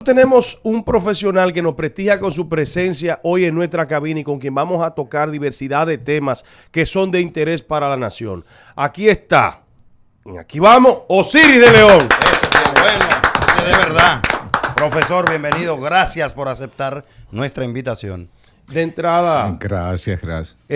tenemos un profesional que nos prestigia con su presencia hoy en nuestra cabina y con quien vamos a tocar diversidad de temas que son de interés para la nación. Aquí está, aquí vamos, Osiris de León. Eso sí, bueno, de verdad. Profesor, bienvenido. Gracias por aceptar nuestra invitación. De entrada, Gracias.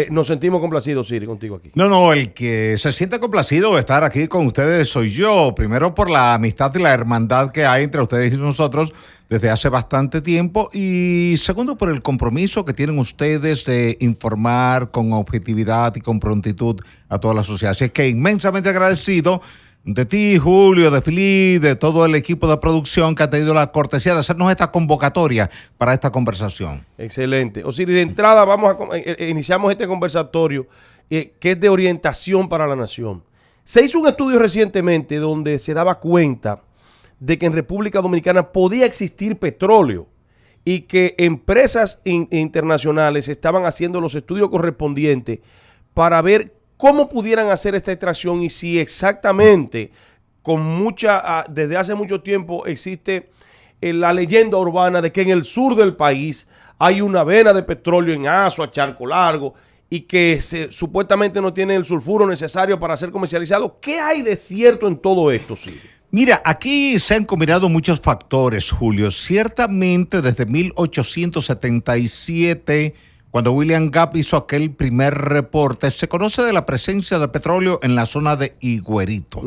nos sentimos complacidos, Osiris, contigo aquí. No, el que se siente complacido de estar aquí con ustedes soy yo. Primero por la amistad y la hermandad que hay entre ustedes y nosotros desde hace bastante tiempo. Y segundo por el compromiso que tienen ustedes de informar con objetividad y con prontitud a toda la sociedad. Así es que inmensamente agradecido de ti, Julio, de Fili, de todo el equipo de producción que ha tenido la cortesía de hacernos esta convocatoria para esta conversación. Excelente. Osiris, de entrada iniciamos este conversatorio que es de orientación para la nación. Se hizo un estudio recientemente donde se daba cuenta de que en República Dominicana podía existir petróleo y que empresas internacionales estaban haciendo los estudios correspondientes para ver cómo pudieran hacer esta extracción y si exactamente desde hace mucho tiempo existe la leyenda urbana de que en el sur del país hay una vena de petróleo en Asua, Charco Largo, y que supuestamente no tiene el sulfuro necesario para ser comercializado. ¿Qué hay de cierto en todo esto, Silvio? Mira, aquí se han combinado muchos factores, Julio. Ciertamente desde 1877, cuando William Gapp hizo aquel primer reporte, se conoce de la presencia de petróleo en la zona de Higuerito.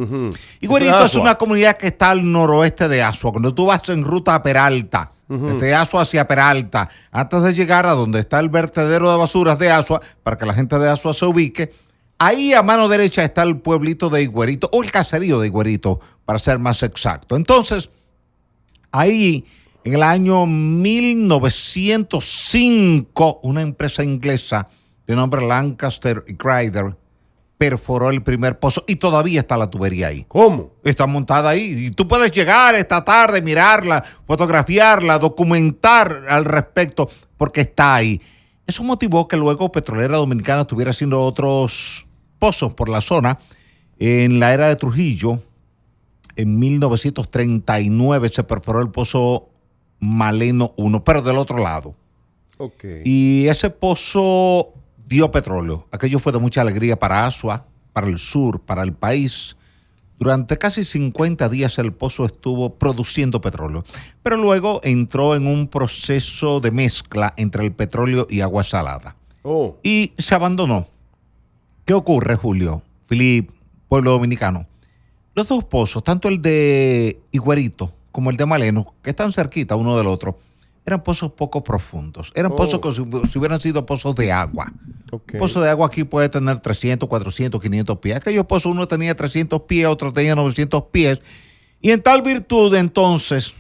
Higuerito es una comunidad que está al noroeste de Asua. Cuando tú vas en ruta a Peralta, desde Asua hacia Peralta, antes de llegar a donde está el vertedero de basuras de Asua, para que la gente de Asua se ubique, ahí a mano derecha está el pueblito de Higuerito, o el caserío de Higuerito, para ser más exacto. Entonces, ahí en el año 1905, una empresa inglesa de nombre Lancaster y Cryder perforó el primer pozo y todavía está la tubería ahí. ¿Cómo? Está montada ahí y tú puedes llegar esta tarde, mirarla, fotografiarla, documentar al respecto porque está ahí. Eso motivó que luego Petrolera Dominicana estuviera haciendo otros pozos por la zona. En la era de Trujillo, en 1939 se perforó el pozo Maleno 1, pero del otro lado. Okay. Y ese pozo dio petróleo. Aquello fue de mucha alegría para Asua, para el sur, para el país. Durante casi 50 días el pozo estuvo produciendo petróleo, pero luego entró en un proceso de mezcla entre el petróleo y agua salada. Y se abandonó. ¿Qué ocurre, Julio, Filip, pueblo dominicano? Los dos pozos, tanto el de Higuerito como el de Maleno, que están cerquita uno del otro, eran pozos poco profundos. Eran pozos que si hubieran sido pozos de agua. Okay. Un pozo de agua aquí puede tener 300, 400, 500 pies. Aquellos pozos uno tenía 300 pies, otro tenía 900 pies. Y en tal virtud, entonces,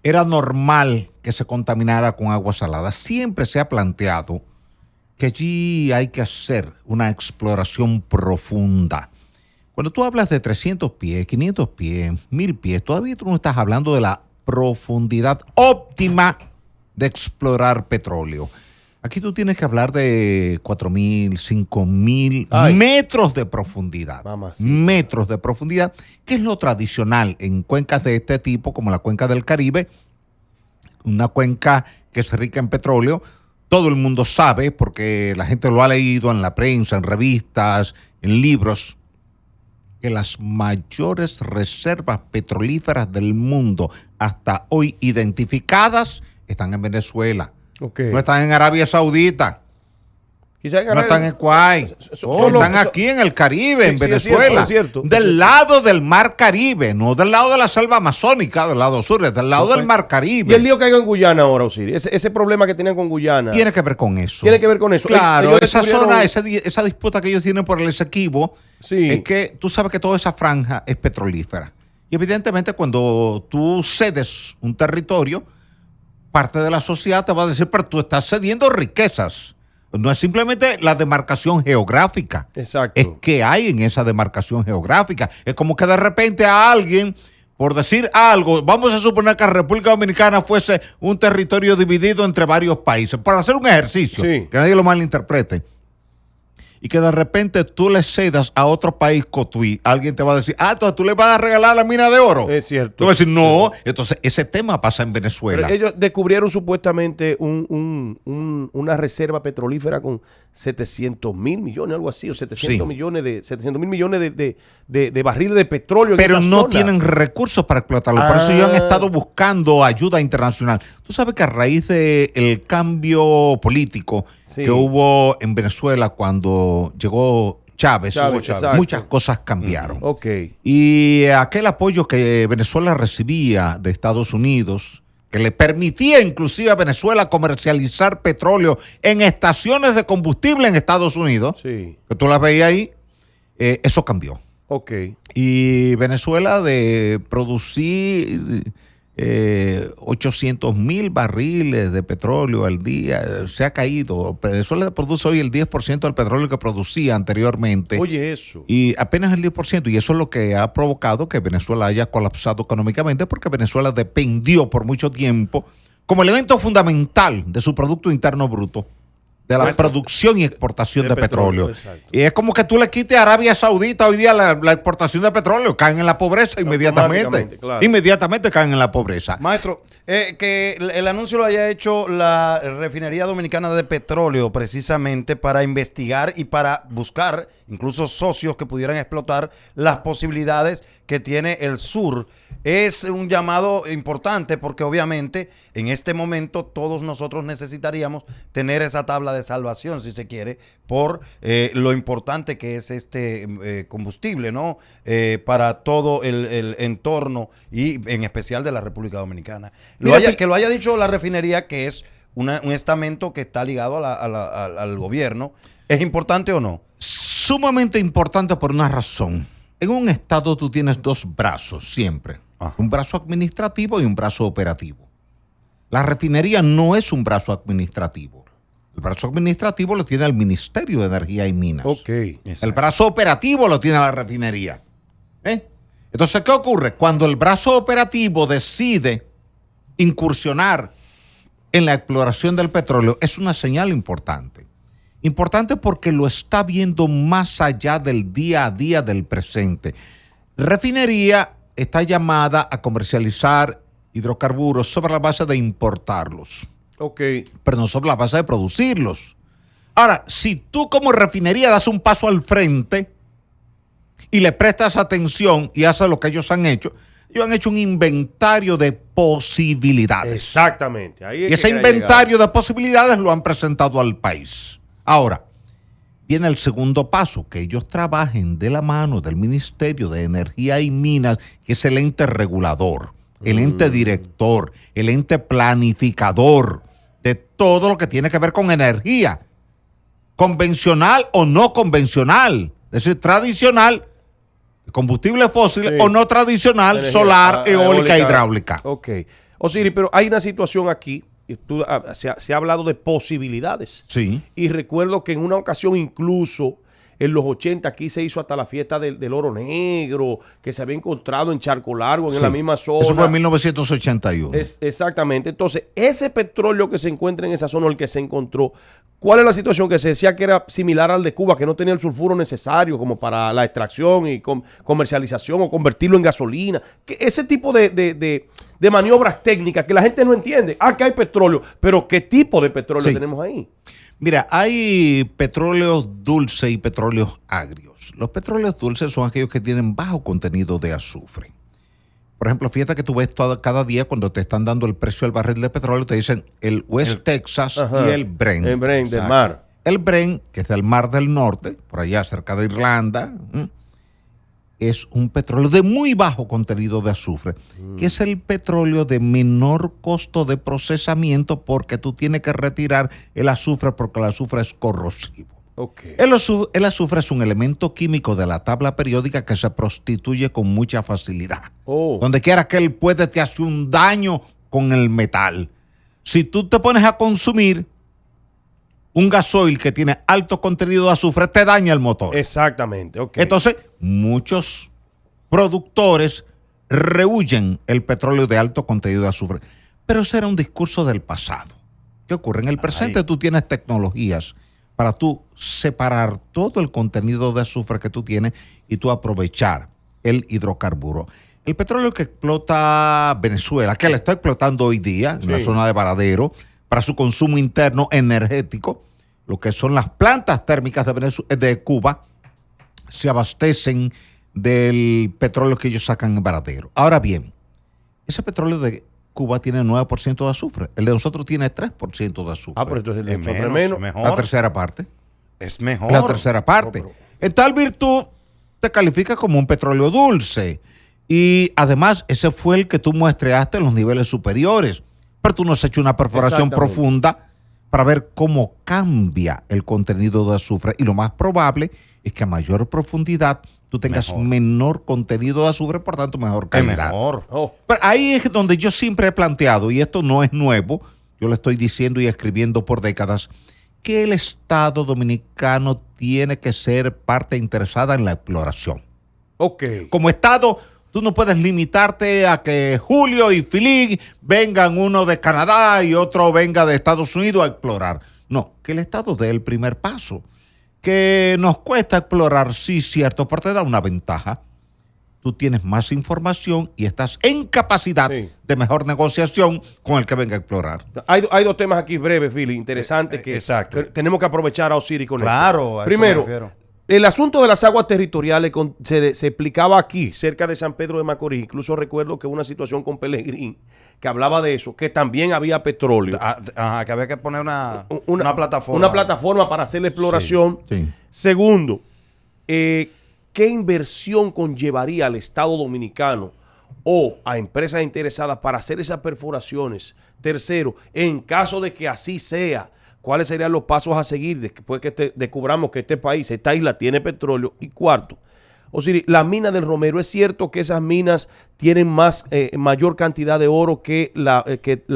era normal que se contaminara con agua salada. Siempre se ha planteado que allí hay que hacer una exploración profunda. Cuando tú hablas de 300 pies, 500 pies, 1000 pies, todavía tú no estás hablando de la profundidad óptima de explorar petróleo. Aquí tú tienes que hablar de 4.000, 5.000 metros de profundidad. Metros de profundidad, que es lo tradicional en cuencas de este tipo, como la cuenca del Caribe, una cuenca que es rica en petróleo. Todo el mundo sabe, porque la gente lo ha leído en la prensa, en revistas, en libros, que las mayores reservas petrolíferas del mundo hasta hoy identificadas están en Venezuela. Okay. No están en Arabia Saudita. No están en Kuwait. Están aquí en el Caribe, en Venezuela. Es cierto. Del lado del Mar Caribe, no del lado de la selva amazónica, del lado sur, es del lado del Mar Caribe. Y el lío que hay en Guyana ahora, Osiris, ese problema que tienen con Guyana. Tiene que ver con eso. Tiene que ver con eso. Claro, esa zona, esa disputa que ellos tienen por el Esequibo, es que tú sabes que toda esa franja es petrolífera. Y evidentemente cuando tú cedes un territorio, parte de la sociedad te va a decir, pero tú estás cediendo riquezas. No es simplemente la demarcación geográfica. Exacto. Es que hay en esa demarcación geográfica. Es como que de repente a alguien, por decir algo, vamos a suponer que la República Dominicana fuese un territorio dividido entre varios países, para hacer un ejercicio, que nadie lo malinterprete. y que de repente tú le cedas a otro país Cotuí, alguien te va a decir, entonces tú le vas a regalar la mina de oro. Es cierto. Tú vas a decir, no. Entonces, ese tema pasa en Venezuela. Pero ellos descubrieron supuestamente una reserva petrolífera con 700 mil millones, algo así, o 700 mil millones de barriles de petróleo. Pero en esa no zona. tienen recursos para explotarlo. Por eso ellos han estado buscando ayuda internacional. Tú sabes que a raíz del cambio político que hubo en Venezuela cuando llegó Chávez, muchas cosas cambiaron. Ok. Y aquel apoyo que Venezuela recibía de Estados Unidos, que le permitía inclusive a Venezuela comercializar petróleo en estaciones de combustible en Estados Unidos, que tú las veías ahí, eso cambió. Ok. Y Venezuela de producir 800,000 barriles de petróleo al día se ha caído. Venezuela produce hoy el 10% del petróleo que producía anteriormente. Oye, eso. Y apenas el 10%. Y eso es lo que ha provocado que Venezuela haya colapsado económicamente, porque Venezuela dependió por mucho tiempo como elemento fundamental de su Producto Interno Bruto, de la producción y exportación de petróleo. Y es como que tú le quites a Arabia Saudita hoy día la exportación de petróleo, caen en la pobreza inmediatamente. Claro. Inmediatamente caen en la pobreza. Maestro, que el anuncio lo haya hecho la Refinería Dominicana de Petróleo precisamente para investigar y para buscar incluso socios que pudieran explotar las posibilidades que tiene el sur. Es un llamado importante porque obviamente en este momento todos nosotros necesitaríamos tener esa tabla de salvación, si se quiere, por lo importante que es este combustible, ¿no? Para todo el entorno y en especial de la República Dominicana. Que lo haya dicho la refinería, que es un estamento que está ligado al gobierno, ¿es importante o no? Sumamente importante por una razón. En un estado tú tienes dos brazos siempre. Un brazo administrativo y un brazo operativo. La refinería no es un brazo administrativo. El brazo administrativo lo tiene el Ministerio de Energía y Minas. El brazo operativo lo tiene la refinería. Entonces, ¿qué ocurre? Cuando el brazo operativo decide incursionar en la exploración del petróleo, es una señal importante. Importante porque lo está viendo más allá del día a día del presente. Refinería está llamada a comercializar hidrocarburos sobre la base de importarlos. Pero no sobre la base de producirlos. Ahora, si tú como refinería das un paso al frente y le prestas atención y haces lo que ellos han hecho un inventario de posibilidades. Exactamente. Y ese inventario de posibilidades lo han presentado al país. Ahora, viene el segundo paso, que ellos trabajen de la mano del Ministerio de Energía y Minas, que es el ente regulador, el ente director, el ente planificador de todo lo que tiene que ver con energía, convencional o no convencional, es decir, tradicional, combustible fósil o no tradicional, energía, solar, eólica, hidráulica. Osiris, pero hay una situación aquí. Se ha hablado de posibilidades. Y recuerdo que en una ocasión incluso en los 80 aquí se hizo hasta la fiesta del oro negro que se había encontrado en Charco Largo, en la misma zona. Eso fue en 1981. Exactamente. Entonces, ese petróleo que se encuentra en esa zona, el que se encontró, ¿cuál es la situación? Que se decía que era similar al de Cuba, que no tenía el sulfuro necesario como para la extracción y comercialización o convertirlo en gasolina. Ese tipo de maniobras técnicas que la gente no entiende. Que hay petróleo, pero ¿qué tipo de petróleo tenemos ahí? Mira, hay petróleos dulces y petróleos agrios. Los petróleos dulces son aquellos que tienen bajo contenido de azufre. Por ejemplo, fíjate que tú ves cada día cuando te están dando el precio del barril de petróleo, te dicen el West Texas y el Brent. El Brent del mar. El Brent, que es del Mar del Norte, por allá cerca de Irlanda, es un petróleo de muy bajo contenido de azufre, que es el petróleo de menor costo de procesamiento porque tú tienes que retirar el azufre porque el azufre es corrosivo. El azufre es un elemento químico de la tabla periódica que se prostituye con mucha facilidad. Donde quiera que él puede te hace un daño con el metal. Si tú te pones a consumir un gasoil que tiene alto contenido de azufre, te daña el motor. Exactamente. Entonces, muchos productores rehuyen el petróleo de alto contenido de azufre. Pero ese era un discurso del pasado. ¿Qué ocurre? En el presente tú tienes tecnologías para tú separar todo el contenido de azufre que tú tienes y tú aprovechar el hidrocarburo. El petróleo que explota Venezuela, que le está explotando hoy día en la zona de Varadero, para su consumo interno energético, lo que son las plantas térmicas de Cuba, se abastecen del petróleo que ellos sacan en Varadero. Ahora bien, ese petróleo de Cuba tiene 9% de azufre. El de nosotros tiene 3% de azufre. Ah, pero entonces el de nosotros es menos. menos. La tercera parte. Es mejor. La tercera parte. No, pero- En tal virtud, te califica como un petróleo dulce. Y además, ese fue el que tú muestreaste en los niveles superiores. Pero tú no has hecho una perforación Exactamente. profunda para ver cómo cambia el contenido de azufre. Y lo más probable es que a mayor profundidad tú tengas Mejor. menor contenido de azufre, por tanto, mejor Es calidad. mejor. Oh, Pero ahí es donde yo siempre he planteado, y esto no es nuevo, yo lo estoy diciendo y escribiendo por décadas, que el Estado dominicano tiene que ser parte interesada en la exploración. ok. Como Estado, tú no puedes limitarte a que Julio y Filín vengan uno de Canadá y otro venga de Estados Unidos a explorar. No, que el Estado dé el primer paso. Que nos cuesta explorar, sí, cierto, pero te da una ventaja. Tú tienes más información y estás en capacidad Sí. de mejor negociación con el que venga a explorar. Hay dos temas aquí breves, Philly, interesantes que, exacto. que tenemos que aprovechar a Osiris con Claro, a eso esto. Primero, me refiero. el asunto de las aguas territoriales se explicaba aquí, cerca de San Pedro de Macorís. Incluso recuerdo que hubo una situación con Pelegrín que hablaba de eso, que también había petróleo. Ajá, que había que poner una plataforma. Una plataforma para hacer la exploración. Sí. Segundo, ¿qué inversión conllevaría al Estado Dominicano o a empresas interesadas para hacer esas perforaciones? Tercero, en caso de que así sea, ¿cuáles serían los pasos a seguir después que descubramos que este país, esta isla, tiene petróleo? Y cuarto, Osiris, la mina del Romero, ¿es cierto que esas minas tienen mayor cantidad de oro que la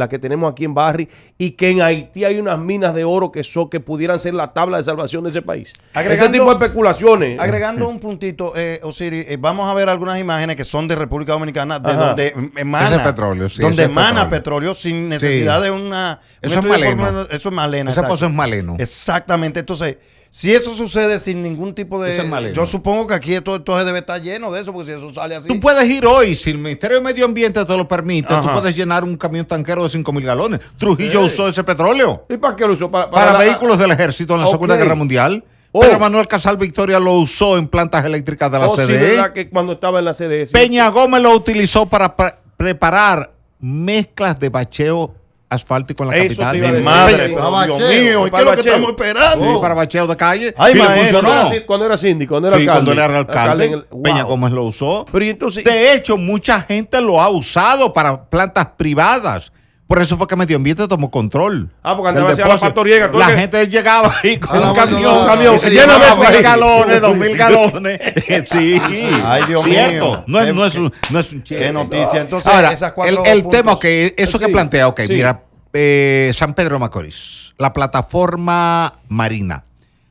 que tenemos aquí en Barry y que en Haití hay unas minas de oro que pudieran ser la tabla de salvación de ese país? Ese tipo de especulaciones. Agregando un puntito, Osiris, vamos a ver algunas imágenes que son de República Dominicana, de Ajá. donde emana Ese petróleo, sí, donde ese emana petróleo. petróleo sin necesidad Sí. de una... un Eso es estudio por Maleno. menos- Eso es Malena. Ese exacto. pozo es Maleno. Exactamente. Entonces, si eso sucede sin ningún tipo Eso es de... Maleno. Yo supongo que aquí esto debe estar lleno de eso, porque si eso sale así... Tú puedes ir hoy, si el Ministerio de Medio Ambiente te lo permite, Ajá. tú puedes llenar un camión tanquero de 5,000 galones. Trujillo usó ese petróleo ¿Y para qué lo usó? para vehículos del ejército en la Ok. Segunda Guerra Mundial. Oh. Pedro Manuel Casal Victoria lo usó en plantas eléctricas de la Sí, CDE. verdad que cuando estaba en la CDE. sí. Peña Gómez lo utilizó para preparar mezclas de bacheo asfáltico en la Eso capital. te iba a Mi decir. madre, Sí, pero para Dios bacheo, mío, ¿y qué para es lo que bacheo. estamos esperando? Sí, para bacheo de calle. Ay, Y le maestro. funcionó. Cuando era síndico, cuando era Sí, alcalde. cuando él era alcalde, en el- Peña wow. Gómez lo usó. Pero y entonces, De hecho, mucha gente lo ha usado para plantas privadas. Por eso fue que Medio Ambiente tomó control. porque andaba del hacia la depósito. Pastoriega. todo La el que- gente llegaba ahí con Ah, un no, camión, no, no, camión, y se lleno de llevaba eso ahí. 1,000 galones, 2,000 galones. Sí. Ay, Dios cierto. mío. No es un chiste. Qué noticia. Entonces, Ahora, esas cuatro el puntos- tema que eso Sí, que plantea, ok, sí. mira, San Pedro de Macorís, la plataforma marina.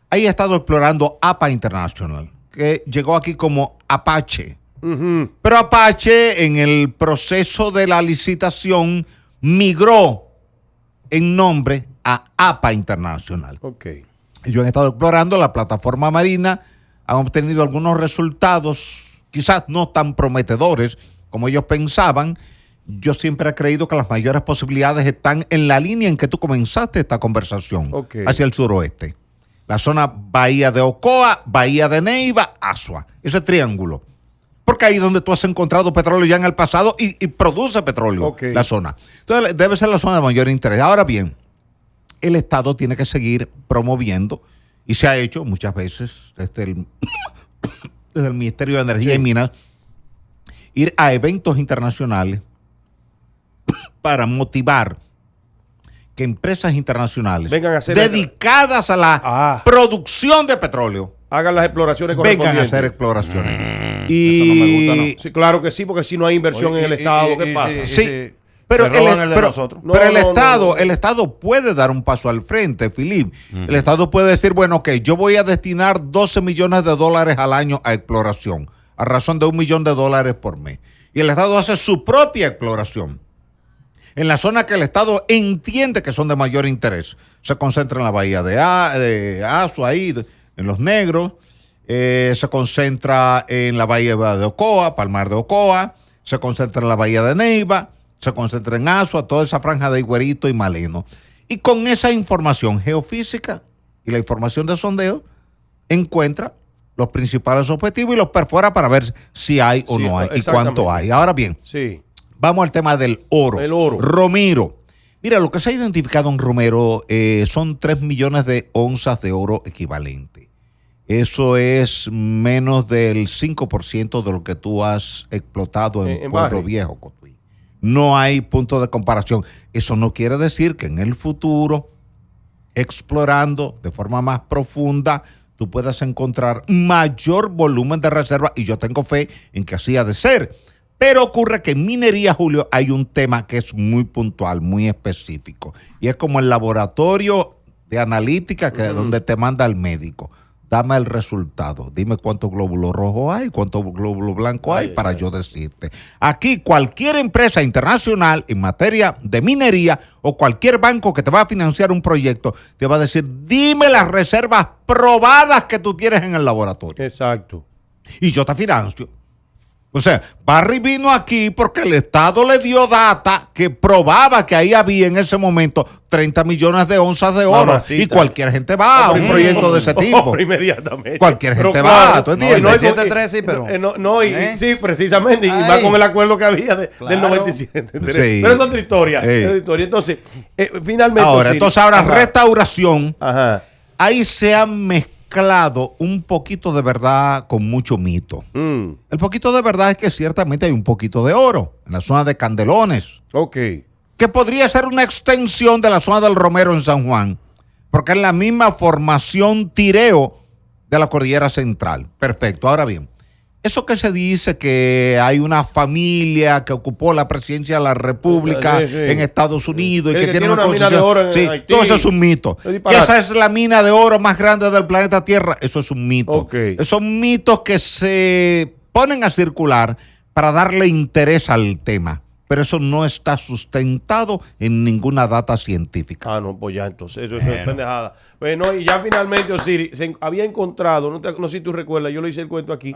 Ahí ha estado explorando APA International, que llegó aquí como Apache. Ujú. Pero Apache, en el proceso de la licitación, migró en nombre a APA International. Ok. Ellos han estado explorando la plataforma marina, han obtenido algunos resultados, quizás no tan prometedores como ellos pensaban. Yo siempre he creído que las mayores posibilidades están en la línea en que tú comenzaste esta conversación, Ok. hacia el suroeste. La zona Bahía de Ocoa, Bahía de Neiva, Asua, ese triángulo. Porque ahí es donde tú has encontrado petróleo ya en el pasado y produce petróleo, Ok. la zona. Entonces debe ser la zona de mayor interés. Ahora bien, el Estado tiene que seguir promoviendo, y se ha hecho muchas veces desde el Ministerio de Energía y Minas, ir a eventos internacionales para motivar que empresas internacionales Vengan a hacer- dedicadas a la Ah. producción de petróleo Hagan las exploraciones vengan a correspondientes. hacer exploraciones. eso no me gusta, ¿no? Sí, claro que sí, porque si no hay inversión Oye, en el y- Estado, y- ¿qué y- pasa? y- Sí, pero Se roban el de nosotros. No, pero el no, no, Estado, no. el Estado puede dar un paso al frente, Filip. El Estado puede decir, bueno, ok, yo voy a destinar 12 millones de dólares al año a exploración, a razón de $1 millón por mes. Y el Estado hace su propia exploración. en la zona que el Estado entiende que son de mayor interés. Se concentra en la bahía de Asua, ahí, en Los Negros, se concentra en la bahía de Ocoa, Palmar de Ocoa, se concentra en la bahía de Neiva, se concentra en Asua, toda esa franja de Higuerito y Maleno. Y con esa información geofísica y la información de sondeo, encuentra los principales objetivos y los perfora para ver si hay o no hay y cuánto hay. Ahora bien, vamos al tema del oro. El oro. Romero. Mira, lo que se ha identificado en Romero son 3 millones de onzas de oro equivalente. Eso es menos del 5% de lo que tú has explotado en Pueblo Viejo, Cotuí. No hay punto de comparación. Eso no quiere decir que en el futuro, explorando de forma más profunda, tú puedas encontrar mayor volumen de reserva, y yo tengo fe en que así ha de ser. Pero ocurre que en minería, Julio, hay un tema que es muy puntual, muy específico, y es como el laboratorio de analítica que es donde te manda el médico. Dame el resultado, dime cuántos glóbulos rojos hay, cuántos glóbulos blancos hay, para yo decirte. Aquí cualquier empresa internacional en materia de minería o cualquier banco que te va a financiar un proyecto te va a decir, dime las reservas probadas que tú tienes en el laboratorio. Exacto. Y yo te financio. O sea, Barry vino aquí porque el Estado le dio data que probaba que ahí había en ese momento 30 millones de onzas de oro. Mamacita. Y cualquier gente va a un proyecto de ese tipo. Inmediatamente. Cualquier gente va, ¿tú entiendes? Sí, precisamente. Y va con el acuerdo que había del 97. Sí. Pero es otra historia. Entonces, finalmente. Ahora, restauración. Ajá. Ahí se han mezclado un poquito de verdad con mucho mito. El poquito de verdad es que ciertamente hay un poquito de oro en la zona de Candelones. Que podría ser una extensión de la zona del Romero en San Juan, porque es la misma formación tireo de la cordillera central. Perfecto. Ahora bien, eso que se dice que hay una familia que ocupó la presidencia de la República en Estados Unidos y que tiene una mina de oro en Haití. Todo eso es un mito. Que esa es la mina de oro más grande del planeta Tierra, eso es un mito. Son mitos que se ponen a circular para darle interés al tema, pero eso no está sustentado en ninguna data científica. No, pues ya entonces, eso es pendejada. Bueno, y ya finalmente, Osiris, se había encontrado, no sé si tú recuerdas, yo le hice el cuento aquí,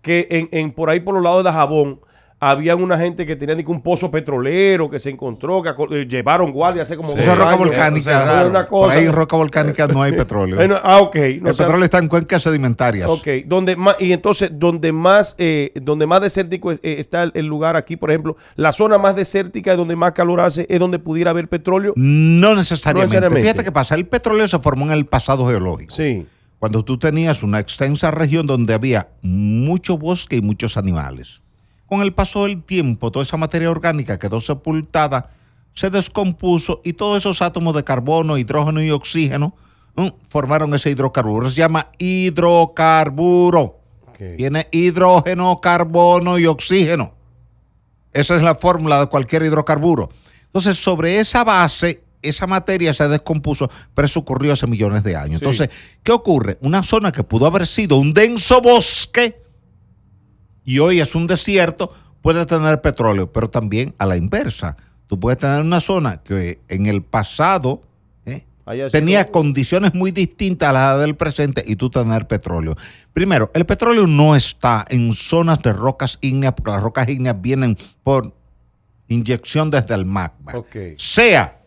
que por ahí por los lados de Dajabón, habían una gente que tenía un pozo petrolero que se encontró, que llevaron guardia hace como 2 años. Esa roca volcánica. Una cosa. Por ahí en roca volcánica no hay petróleo. Ok. El petróleo está en cuencas sedimentarias. Donde más desértico está el lugar aquí, por ejemplo, la zona más desértica, donde más calor hace, es donde pudiera haber petróleo. No necesariamente. Fíjate qué pasa. El petróleo se formó en el pasado geológico. Sí. Cuando tú tenías una extensa región donde había mucho bosque y muchos animales. Con el paso del tiempo, toda esa materia orgánica quedó sepultada, se descompuso y todos esos átomos de carbono, hidrógeno y oxígeno formaron ese hidrocarburo. Se llama hidrocarburo. Tiene hidrógeno, carbono y oxígeno. Esa es la fórmula de cualquier hidrocarburo. Entonces, sobre esa base, esa materia se descompuso, pero eso ocurrió hace millones de años. Entonces, ¿qué ocurre? Una zona que pudo haber sido un denso bosque y hoy es un desierto, puede tener petróleo, pero también a la inversa. Tú puedes tener una zona que en el pasado tenía condiciones muy distintas a las del presente y tú tener petróleo. Primero, el petróleo no está en zonas de rocas ígneas, porque las rocas ígneas vienen por inyección desde el magma. Sea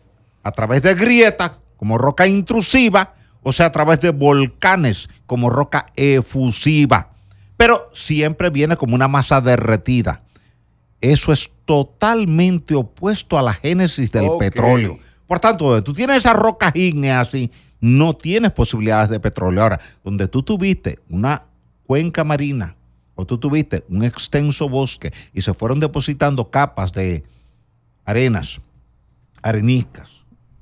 a través de grietas, como roca intrusiva, o sea a través de volcanes, como roca efusiva. Pero siempre viene como una masa derretida. Eso es totalmente opuesto a la génesis del petróleo. Por tanto, tú tienes esas rocas ígneas y no tienes posibilidades de petróleo. Ahora, donde tú tuviste una cuenca marina o tú tuviste un extenso bosque y se fueron depositando capas de arenas, areniscas,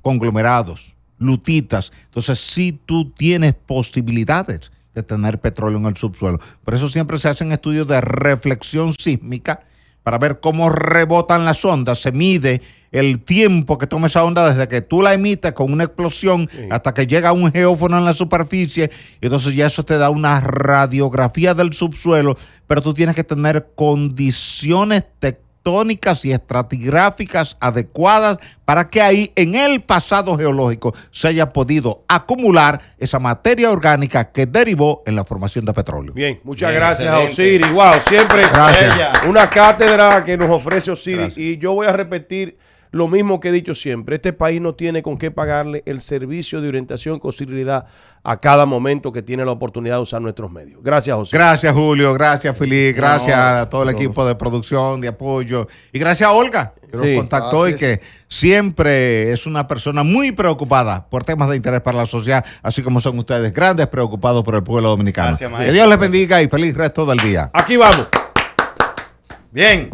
conglomerados, lutitas, entonces sí tú tienes posibilidades de tener petróleo en el subsuelo. Por eso siempre se hacen estudios de reflexión sísmica para ver cómo rebotan las ondas. Se mide el tiempo que toma esa onda desde que tú la emites con una explosión hasta que llega un geófono en la superficie. Y entonces ya eso te da una radiografía del subsuelo, pero tú tienes que tener condiciones tectónicas tectónicas y estratigráficas adecuadas para que ahí en el pasado geológico se haya podido acumular esa materia orgánica que derivó en la formación de petróleo. Bien, muchas Bien, gracias a excelente. Osiris. Wow, siempre Gracias. una cátedra que nos ofrece Osiris. Gracias. Y yo voy a repetir lo mismo que he dicho siempre. Este país no tiene con qué pagarle el servicio de orientación que Osiris le da a cada momento que tiene la oportunidad de usar nuestros medios. Gracias, Osiris. Gracias, Julio. Gracias, Feliz. Gracias a todo el equipo de producción, de apoyo. Y gracias a Olga, que nos Sí. contactó y que siempre es una persona muy preocupada por temas de interés para la sociedad, así como son ustedes, grandes preocupados por el pueblo dominicano. Gracias, Que maestro. Dios les bendiga y feliz resto del día. Aquí vamos. Bien.